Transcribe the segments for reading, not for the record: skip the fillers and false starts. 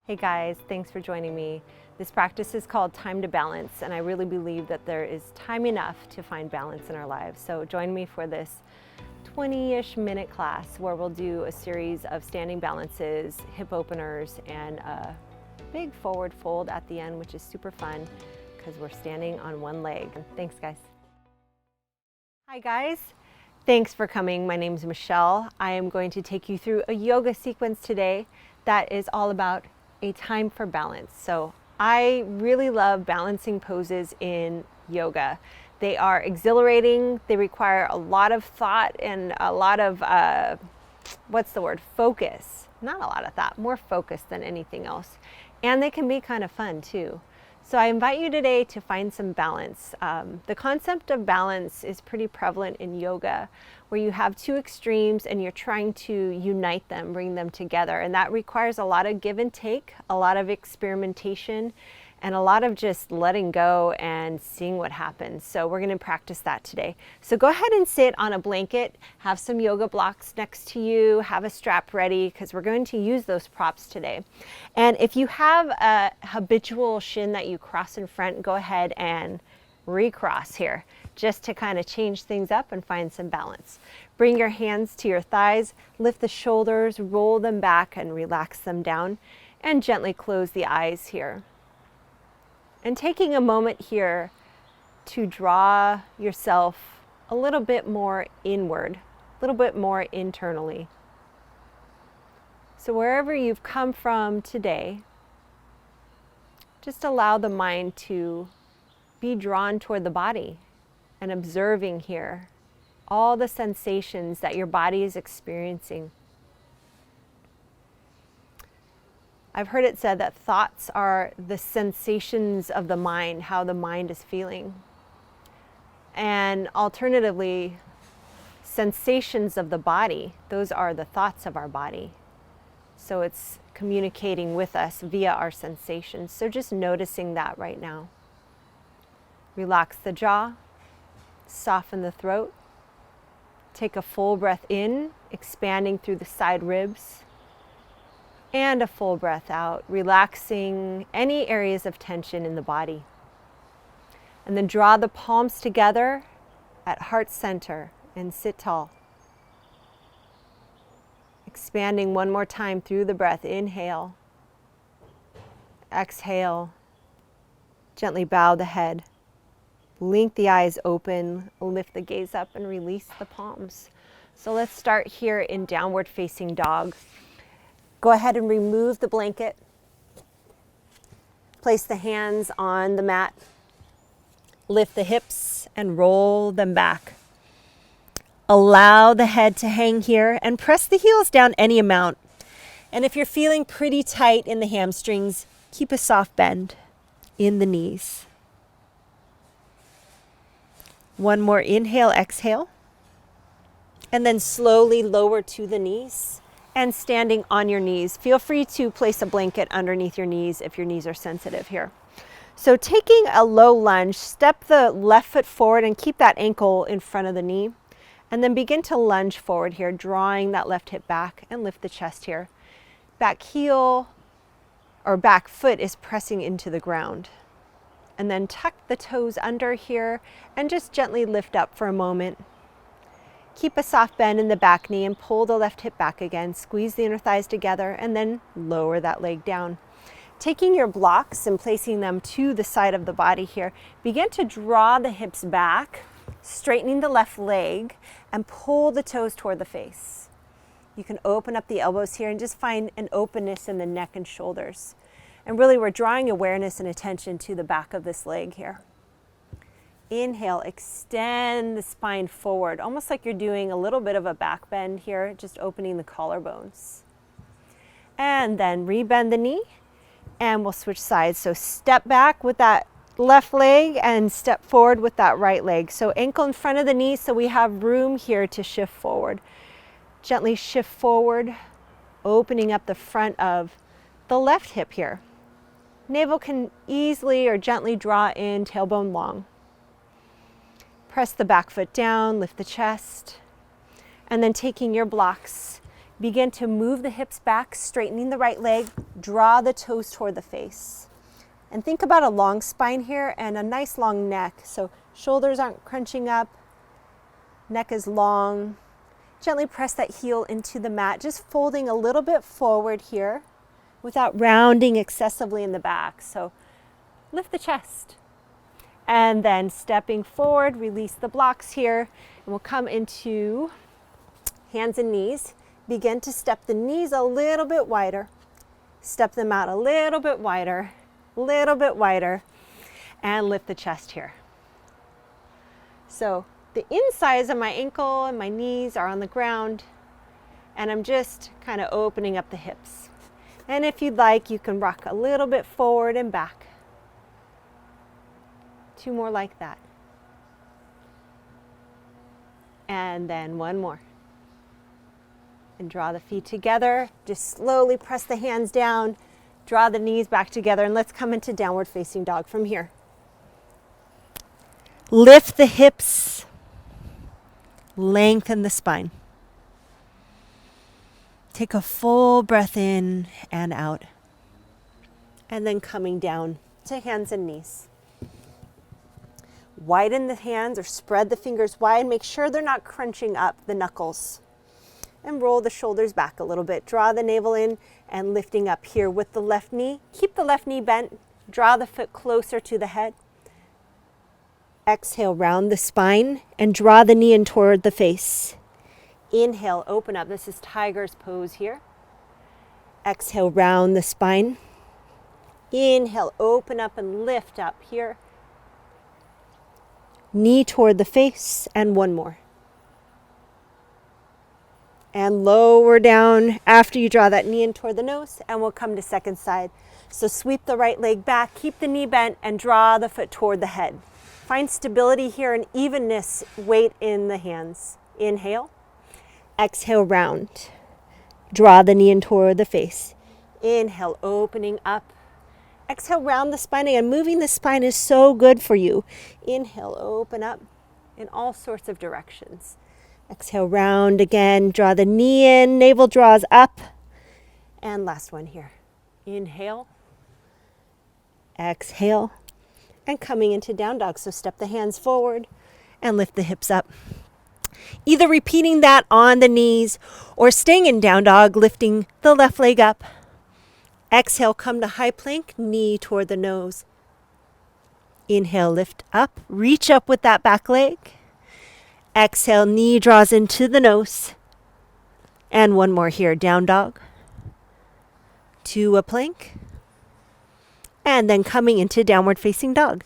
Hey guys, thanks for joining me. This practice is called Time to Balance, and I really believe that there is time enough to find balance in our lives. So join me for this 20-ish minute class where we'll do a series of standing balances, hip openers, and a big forward fold at the end, which is super fun because we're standing on one leg. Thanks guys. Hi guys. Thanks for coming. My name is Michelle. I am going to take you through a yoga sequence today that is all about a time for balance. So I really love balancing poses in yoga. They are exhilarating. They require a lot of thought and a lot of, focus. Not a lot of thought, more focus than anything else. And they can be kind of fun too. So I invite you today to find some balance. The concept of balance is pretty prevalent in yoga, where you have two extremes and you're trying to unite them, bring them together. And that requires a lot of give and take, a lot of experimentation, and a lot of just letting go and seeing what happens. So we're going to practice that today. So go ahead and sit on a blanket, have some yoga blocks next to you, have a strap ready because we're going to use those props today. And if you have a habitual shin that you cross in front, go ahead and recross here just to kind of change things up and find some balance. Bring your hands to your thighs, lift the shoulders, roll them back and relax them down, and gently close the eyes here. And taking a moment here to draw yourself a little bit more inward, a little bit more internally. So wherever you've come from today, just allow the mind to be drawn toward the body and observing here all the sensations that your body is experiencing. I've heard it said that thoughts are the sensations of the mind, how the mind is feeling. And alternatively, sensations of the body, those are the thoughts of our body. So it's communicating with us via our sensations. So just noticing that right now. Relax the jaw, soften the throat. Take a full breath in, expanding through the side ribs. And a full breath out, relaxing any areas of tension in the body. And then draw the palms together at heart center and sit tall. Expanding one more time through the breath. Inhale. Exhale. Gently bow the head. Blink the eyes open. Lift the gaze up and release the palms. So let's start here in downward facing dog. Go ahead and remove the blanket. Place the hands on the mat. Lift the hips and roll them back. Allow the head to hang here and press the heels down any amount. And if you're feeling pretty tight in the hamstrings, keep a soft bend in the knees. One more inhale, exhale. And then slowly lower to the knees. And standing on your knees. Feel free to place a blanket underneath your knees if your knees are sensitive here. So taking a low lunge, step the left foot forward and keep that ankle in front of the knee. And then begin to lunge forward here, drawing that left hip back and lift the chest here. Back heel or back foot is pressing into the ground. And then tuck the toes under here and just gently lift up for a moment. Keep a soft bend in the back knee and pull the left hip back again. Squeeze the inner thighs together and then lower that leg down. Taking your blocks and placing them to the side of the body here, begin to draw the hips back, straightening the left leg and pull the toes toward the face. You can open up the elbows here and just find an openness in the neck and shoulders. And really we're drawing awareness and attention to the back of this leg here. Inhale, extend the spine forward, almost like you're doing a little bit of a back bend here, just opening the collarbones. And then rebend the knee, and we'll switch sides. So step back with that left leg and step forward with that right leg. So ankle in front of the knee, so we have room here to shift forward. Gently shift forward, opening up the front of the left hip here. Navel can easily or gently draw in, tailbone long. Press the back foot down, lift the chest, and then taking your blocks, Begin to move the hips back, straightening the right leg, draw the toes toward the face. And think about a long spine here and a nice long neck. So shoulders aren't crunching up, neck is long. Gently press that heel into the mat, just folding a little bit forward here without rounding excessively in the back. So lift the chest. And then stepping forward, release the blocks here, and we'll come into hands and knees. Begin to step the knees a little bit wider. Step them out a little bit wider, and lift the chest here. So the insides of my ankle and my knees are on the ground, and I'm just kind of opening up the hips. And if you'd like, you can rock a little bit forward and back. 2 more like that. And then 1 more. And draw the feet together. Just slowly press the hands down, draw the knees back together, and let's come into downward facing dog from here. Lift the hips, lengthen the spine. Take a full breath in and out. And then coming down to hands and knees. Widen the hands or spread the fingers wide. Make sure they're not crunching up the knuckles. And roll the shoulders back a little bit. Draw the navel in and lifting up here with the left knee. Keep the left knee bent. Draw the foot closer to the head. Exhale, round the spine and draw the knee in toward the face. Inhale, open up. This is tiger's pose here. Exhale, round the spine. Inhale, open up and lift up here. Knee toward the face, and 1 more. And lower down after you draw that knee in toward the nose, and we'll come to second side. So sweep the right leg back, keep the knee bent, and draw the foot toward the head. Find stability here and evenness, weight in the hands. Inhale. Exhale, round. Draw the knee in toward the face. Inhale, opening up. Exhale, round the spine again. Moving the spine is so good for you. Inhale, open up in all sorts of directions. Exhale, round again. Draw the knee in. Navel draws up. And last one here. Inhale. Exhale. And coming into down dog. So step the hands forward and lift the hips up. Either repeating that on the knees or staying in down dog, lifting the left leg up. Exhale, come to high plank, knee toward the nose. Inhale, lift up, reach up with that back leg. Exhale, knee draws into the nose. And 1 more here, down dog. To a plank. And then coming into downward facing dog.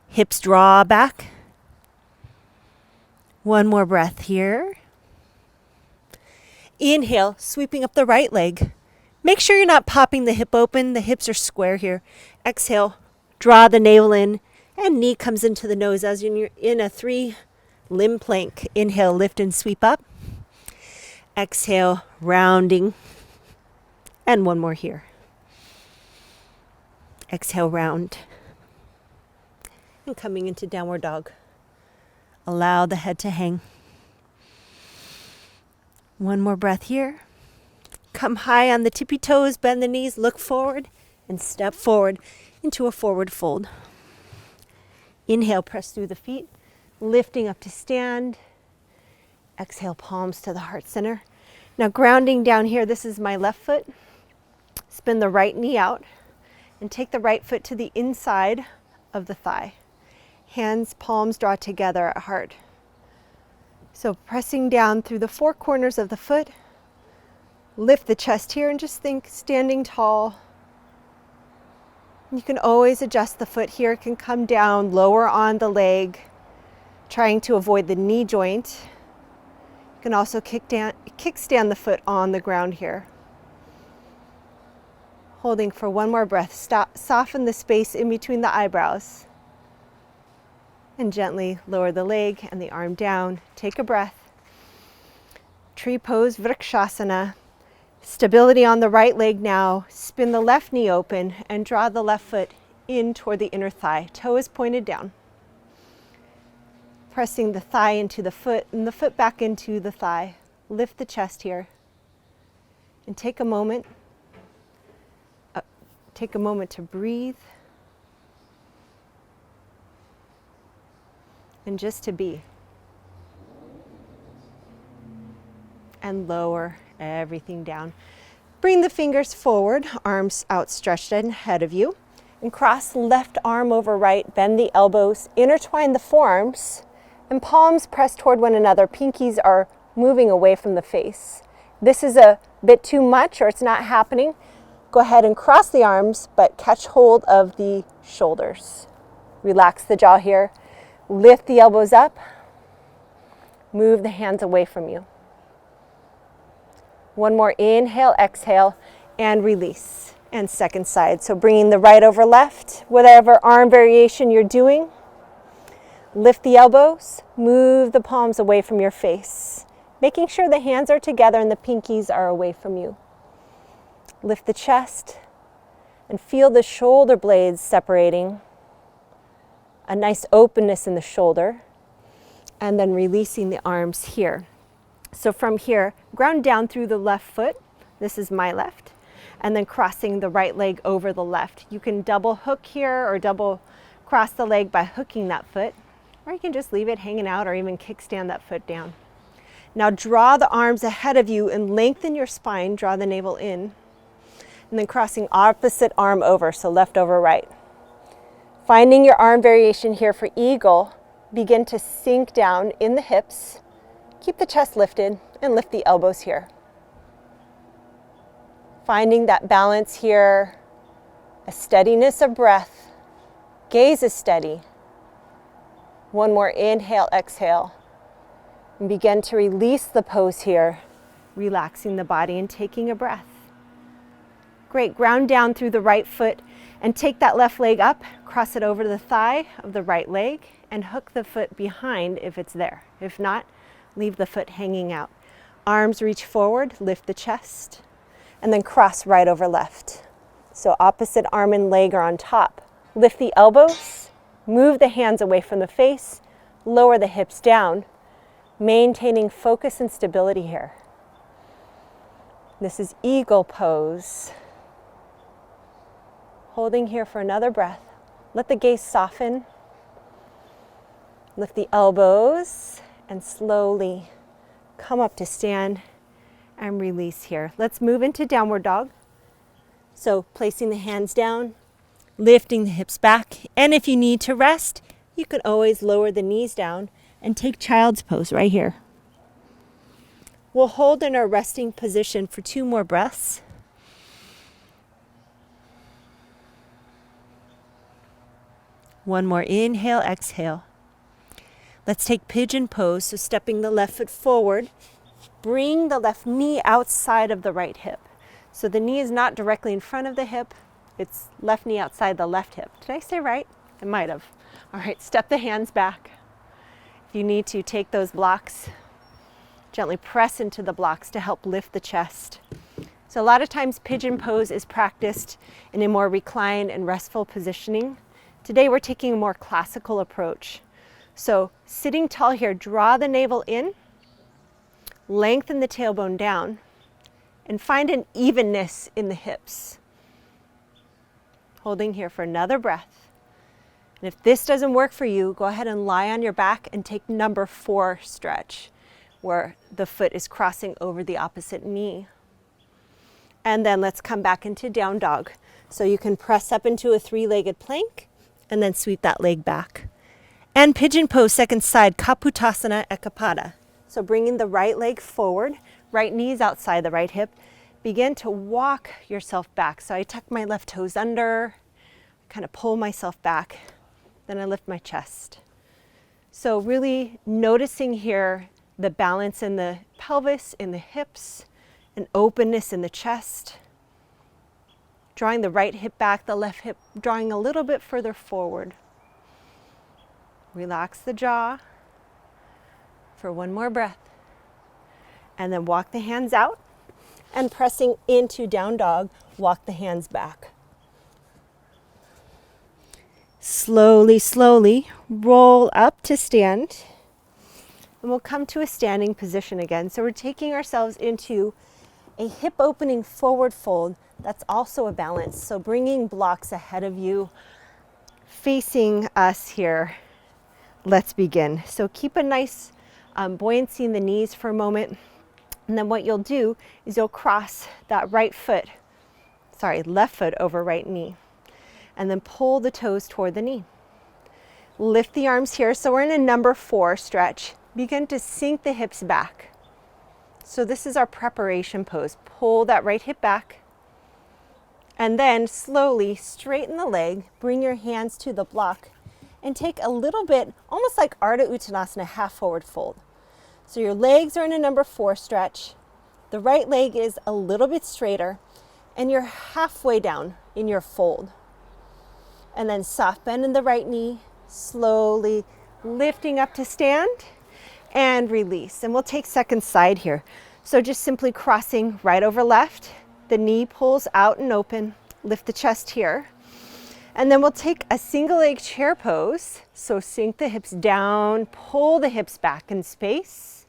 Hips draw back. 1 more breath here. Inhale, sweeping up the right leg. Make sure you're not popping the hip open. The hips are square here. Exhale, draw the navel in, and knee comes into the nose as you're in a 3-limb plank. Inhale, lift and sweep up. Exhale, rounding. And 1 more here. Exhale, round. And coming into downward dog. Allow the head to hang. 1 more breath here. Come high on the tippy toes, bend the knees, look forward, and step forward into a forward fold. Inhale, press through the feet, lifting up to stand. Exhale, palms to the heart center. Now grounding down here, this is my left foot. Spin the right knee out and take the right foot to the inside of the thigh. Hands, palms draw together at heart. So pressing down through the 4 corners of the foot. Lift the chest here and just think standing tall. You can always adjust the foot here. It can come down lower on the leg, trying to avoid the knee joint. You can also kickstand the foot on the ground here. Holding for 1 more breath. Stop, soften the space in between the eyebrows. And gently lower the leg and the arm down. Take a breath. Tree pose, Vrikshasana. Stability on the right leg now. Spin the left knee open and draw the left foot in toward the inner thigh. Toe is pointed down. Pressing the thigh into the foot and the foot back into the thigh. Lift the chest here. And take a moment to breathe and just to be. And lower everything down. Bring the fingers forward, arms outstretched and ahead of you. And cross left arm over right, bend the elbows, intertwine the forearms, and palms press toward one another. Pinkies are moving away from the face. This is a bit too much or it's not happening. Go ahead and cross the arms, but catch hold of the shoulders. Relax the jaw here. Lift the elbows up. Move the hands away from you. One more inhale, exhale, and release. And second side. So bringing the right over left, whatever arm variation you're doing. Lift the elbows, move the palms away from your face. Making sure the hands are together and the pinkies are away from you. Lift the chest and feel the shoulder blades separating. A nice openness in the shoulder. And then releasing the arms here. So from here, ground down through the left foot. This is my left. And then crossing the right leg over the left. You can double hook here or double cross the leg by hooking that foot. Or you can just leave it hanging out or even kickstand that foot down. Now draw the arms ahead of you and lengthen your spine. Draw the navel in. And then crossing opposite arm over, so left over right. Finding your arm variation here for eagle. Begin to sink down in the hips. Keep the chest lifted and lift the elbows here. Finding that balance here, a steadiness of breath. Gaze is steady. One more inhale, exhale. And begin to release the pose here, relaxing the body and taking a breath. Great, ground down through the right foot and take that left leg up, cross it over the thigh of the right leg and hook the foot behind if it's there. If not, leave the foot hanging out. Arms reach forward, lift the chest, and then cross right over left. So opposite arm and leg are on top. Lift the elbows, move the hands away from the face, lower the hips down, maintaining focus and stability here. This is eagle pose. Holding here for another breath. Let the gaze soften. Lift the elbows and slowly come up to stand and release here. Let's move into downward dog. So placing the hands down, lifting the hips back, and if you need to rest, you can always lower the knees down and take child's pose right here. We'll hold in our resting position for 2 more breaths. One more inhale, exhale. Let's take pigeon pose, so stepping the left foot forward, bring the left knee outside of the right hip. So the knee is not directly in front of the hip, it's left knee outside the left hip. Did I say right? I might have. All right, step the hands back. If you need to, take those blocks, gently press into the blocks to help lift the chest. So a lot of times pigeon pose is practiced in a more reclined and restful positioning. Today we're taking a more classical approach. So sitting tall here, draw the navel in, lengthen the tailbone down, and find an evenness in the hips. Holding here for another breath. And if this doesn't work for you, go ahead and lie on your back and take number 4 stretch, where the foot is crossing over the opposite knee. And then let's come back into down dog. So you can press up into a 3-legged plank and then sweep that leg back. And pigeon pose, second side, Kapotasana Ekapada. So bringing the right leg forward, right knee's outside the right hip. Begin to walk yourself back. So I tuck my left toes under, kind of pull myself back, then I lift my chest. So really noticing here the balance in the pelvis, in the hips, an openness in the chest. Drawing the right hip back, the left hip drawing a little bit further forward. Relax the jaw for 1 more breath. And then walk the hands out and pressing into down dog, walk the hands back. Slowly, slowly roll up to stand. And we'll come to a standing position again. So we're taking ourselves into a hip opening forward fold. That's also a balance. So bringing blocks ahead of you, facing us here. Let's begin. So keep a nice buoyancy in the knees for a moment. And then what you'll do is you'll cross that left foot over right knee. And then pull the toes toward the knee. Lift the arms here. So we're in a number 4 stretch. Begin to sink the hips back. So this is our preparation pose. Pull that right hip back. And then slowly straighten the leg. Bring your hands to the block. And take a little bit, almost like Ardha Uttanasana, half forward fold. So your legs are in a number 4 stretch. The right leg is a little bit straighter. And you're halfway down in your fold. And then soft bend in the right knee. Slowly lifting up to stand. And release. And we'll take second side here. So just simply crossing right over left. The knee pulls out and open. Lift the chest here. And then we'll take a single leg chair pose. So sink the hips down, pull the hips back in space.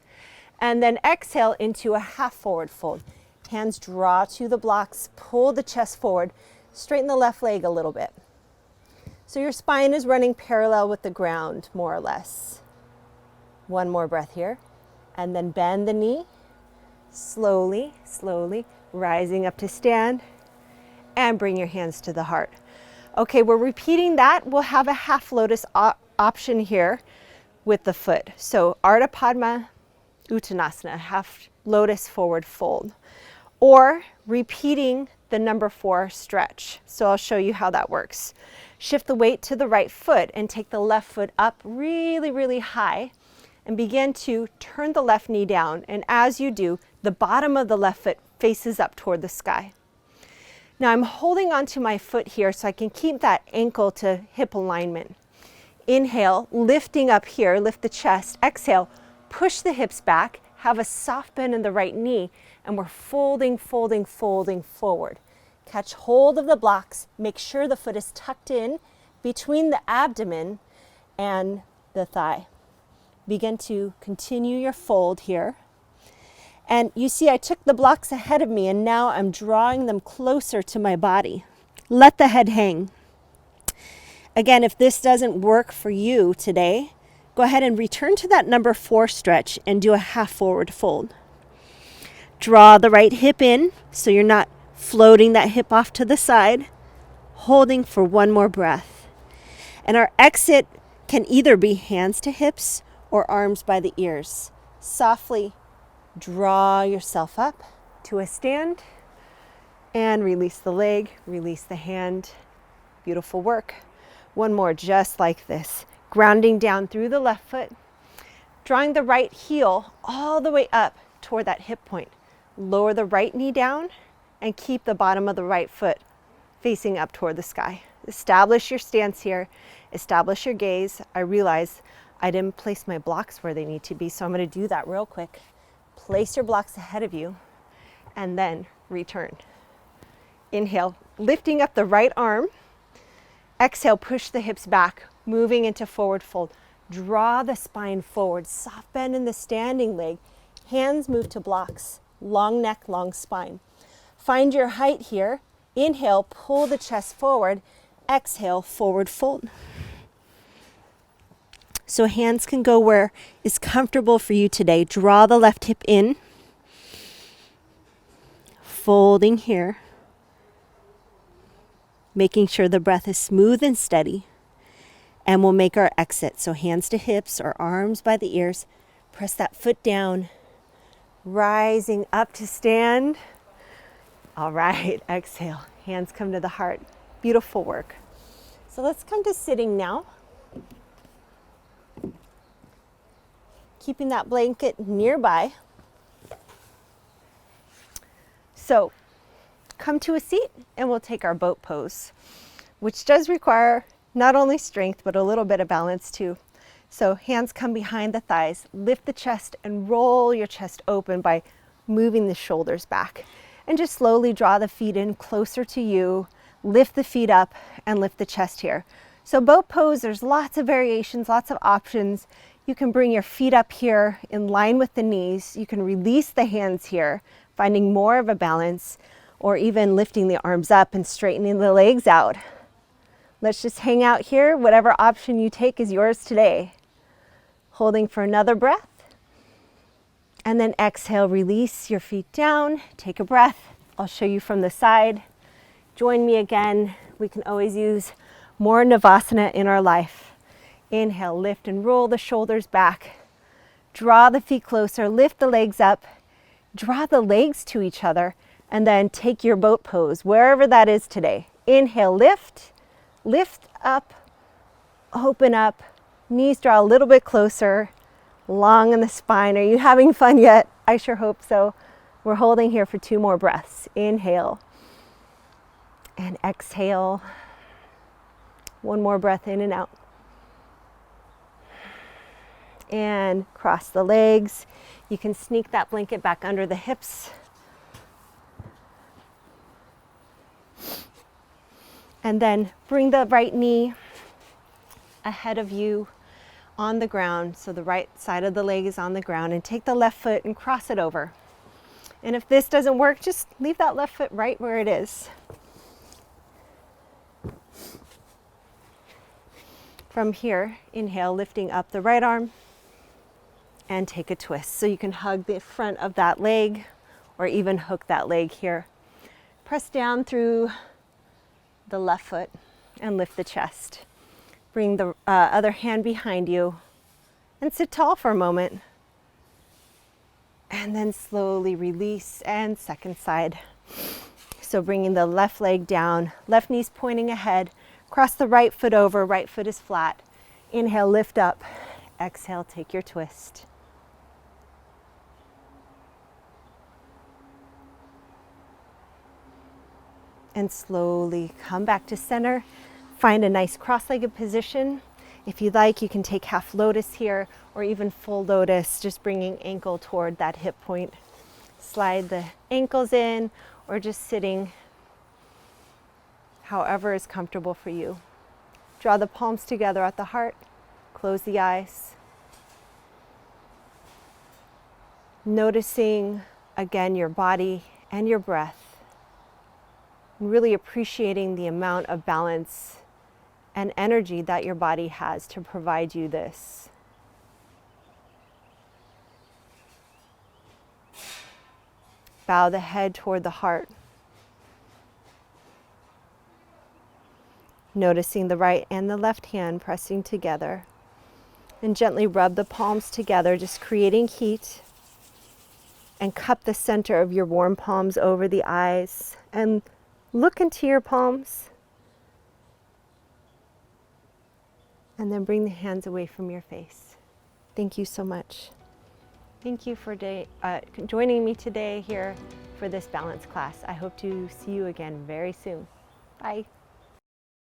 And then exhale into a half forward fold. Hands draw to the blocks, pull the chest forward, straighten the left leg a little bit. So your spine is running parallel with the ground, more or less. One more breath here. And then bend the knee. Slowly, slowly, rising up to stand. And bring your hands to the heart. Okay, we're repeating that. We'll have a half lotus option here with the foot. So Ardha Padma Uttanasana, half lotus forward fold. Or repeating the number 4 stretch. So I'll show you how that works. Shift the weight to the right foot and take the left foot up really, really high. And begin to turn the left knee down. And as you do, the bottom of the left foot faces up toward the sky. Now I'm holding onto my foot here so I can keep that ankle to hip alignment. Inhale, lifting up here, lift the chest. Exhale, push the hips back, have a soft bend in the right knee, and we're folding, folding, folding forward. Catch hold of the blocks, make sure the foot is tucked in between the abdomen and the thigh. Begin to continue your fold here. And you see I took the blocks ahead of me and now I'm drawing them closer to my body. Let the head hang. Again, if this doesn't work for you today, go ahead and return to that number 4 stretch and do a half forward fold. Draw the right hip in so you're not floating that hip off to the side. Holding for one more breath. And our exit can either be hands to hips or arms by the ears. Softly draw yourself up to a stand and release the leg, release the hand. Beautiful work. One more just like this. Grounding down through the left foot, drawing the right heel all the way up toward that hip point. Lower the right knee down and keep the bottom of the right foot facing up toward the sky. Establish your stance here. Establish your gaze. I realize I didn't place my blocks where they need to be, so I'm going to do that real quick. Place your blocks ahead of you and then return. Inhale, lifting up the right arm. Exhale, push the hips back, moving into forward fold. Draw the spine forward, soft bend in the standing leg. Hands move to blocks, long neck, long spine. Find your height here. Inhale, pull the chest forward. Exhale, forward fold. So hands can go where is comfortable for you today. Draw the left hip in. Folding here. Making sure the breath is smooth and steady. And we'll make our exit. So hands to hips or arms by the ears. Press that foot down. Rising up to stand. All right, exhale. Hands come to the heart. Beautiful work. So let's come to sitting now. Keeping that blanket nearby. So come to a seat and we'll take our boat pose, which does require not only strength, but a little bit of balance too. So hands come behind the thighs, lift the chest and roll your chest open by moving the shoulders back. And just slowly draw the feet in closer to you, lift the feet up and lift the chest here. So boat pose, there's lots of variations, lots of options. You can bring your feet up here in line with the knees. You can release the hands here finding more of a balance, or even lifting the arms up and straightening the legs out. Let's just hang out here. Whatever option you take is yours today. Holding for another breath. And then exhale, release your feet down. Take a breath. I'll show you from the side. Join me again. We can always use more Navasana in our life. Inhale, lift and roll the shoulders back. Draw the feet closer, lift the legs up, draw the legs to each other, and then take your boat pose, wherever that is today. Inhale, lift, lift up, open up, knees draw a little bit closer, long in the spine. Are you having fun yet? I sure hope so. We're holding here for 2 more breaths. Inhale and exhale. 1 more breath in and out. And cross the legs. You can sneak that blanket back under the hips. And then bring the right knee ahead of you on the ground, so the right side of the leg is on the ground, and take the left foot and cross it over. And if this doesn't work, just leave that left foot right where it is. From here, inhale, lifting up the right arm, and take a twist. So you can hug the front of that leg or even hook that leg here. Press down through the left foot and lift the chest. Bring the other hand behind you and sit tall for a moment. And then slowly release, and second side. So bringing the left leg down, left knee's pointing ahead, cross the right foot over, right foot is flat. Inhale, lift up. Exhale, take your twist. And slowly come back to center. Find a nice cross-legged position. If you like, you can take half lotus here or even full lotus, just bringing ankle toward that hip point. Slide the ankles in, or just sitting however is comfortable for you. Draw the palms together at the heart. Close the eyes. Noticing again your body and your breath. And really appreciating the amount of balance and energy that your body has to provide you this. Bow the head toward the heart. Noticing the right and the left hand pressing together. And gently rub the palms together, just creating heat. And cup the center of your warm palms over the eyes. And look into your palms. And then bring the hands away from your face. Thank you so much. Thank you for joining me today here for this balance class. I hope to see you again very soon. Bye.